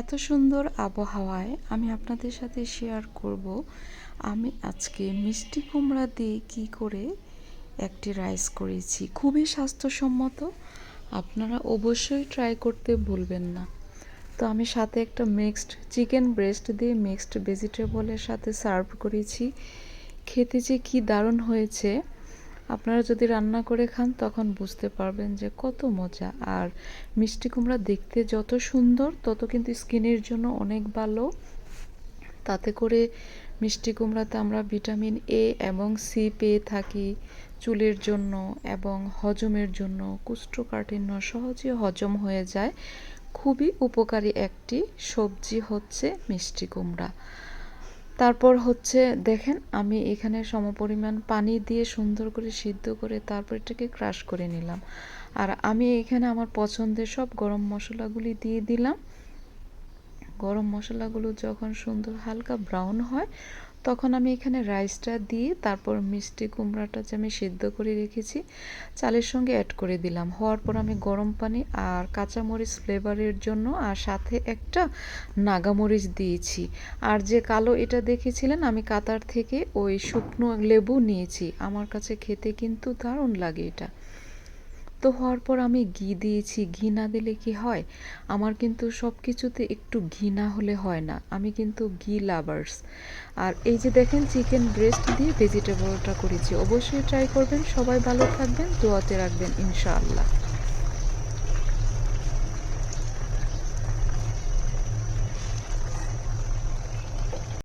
এত সুন্দর আবহাওয়ায় আমি আপনাদের সাথে শেয়ার করব আমি আজকে মিষ্টি কুমড়া দিয়ে কী করে একটি রাইস করেছি। খুবই স্বাস্থ্যসম্মত, আপনারা অবশ্যই ট্রাই করতে ভুলবেন না। তো আমি সাথে একটা মিক্সড চিকেন ব্রেস্ট দিয়ে মিক্সড ভেজিটেবলের সাথে সার্ভ করেছি। খেতে যে কী দারুণ হয়েছে, আপনারা যদি রান্না করে খান তখন বুঝতে পারবেন যে কত মজা। আর মিষ্টি কুমড়া দেখতে যত সুন্দর তত কিন্তু স্কিনের জন্য অনেক ভালো। তাতে করে মিষ্টি কুমড়াতে আমরা ভিটামিন এ এবং সি পেয়ে থাকি চুলের জন্য এবং হজমের জন্য। কোষ্ঠকাঠিন্য সহজে হজম হয়ে যায়। খুবই উপকারী একটি সবজি হচ্ছে মিষ্টি কুমড়া। তারপর হচ্ছে দেখেন, আমি এখানে সমপরিমাণ পানি দিয়ে সুন্দর করে সিদ্ধ করে তারপর এটাকে ক্রাশ করে নিলাম। আর আমি এখানে আমার পছন্দের সব গরম মশলাগুলি দিয়ে দিলাম। গরম মশলাগুলো যখন সুন্দর হালকা ব্রাউন হয় তখন আমি এখানে রাইসটা দিয়ে তারপর মিষ্টি কুমড়াটা যে আমি সিদ্ধ করে রেখেছি চালের সঙ্গে অ্যাড করে দিলাম। হওয়ার পর আমি গরম পানি আর কাঁচামরিচ ফ্লেভারের জন্য আর সাথে একটা নাগামরিচ দিয়েছি। আর যে কালো এটা দেখেছিলেন, আমি কাতার থেকে ওই শুকনো লেবু নিয়েছি। আমার কাছে খেতে কিন্তু দারুণ লাগে এটা। তো হওয়ার পর আমি ঘি দিয়েছি। ঘি না দিলে কি হয়, আমার কিন্তু সব কিছুতে একটু ঘি না হলে হয় না। আমি কিন্তু ঘি লাভার্স। আর এই যে দেখেন, চিকেন ব্রেস্ট দিয়ে ভেজিটেবলটা করেছি। অবশ্যই ট্রাই করবেন। সবাই ভালো থাকবেন, দোয়াতে রাখবেন ইনশাআল্লাহ।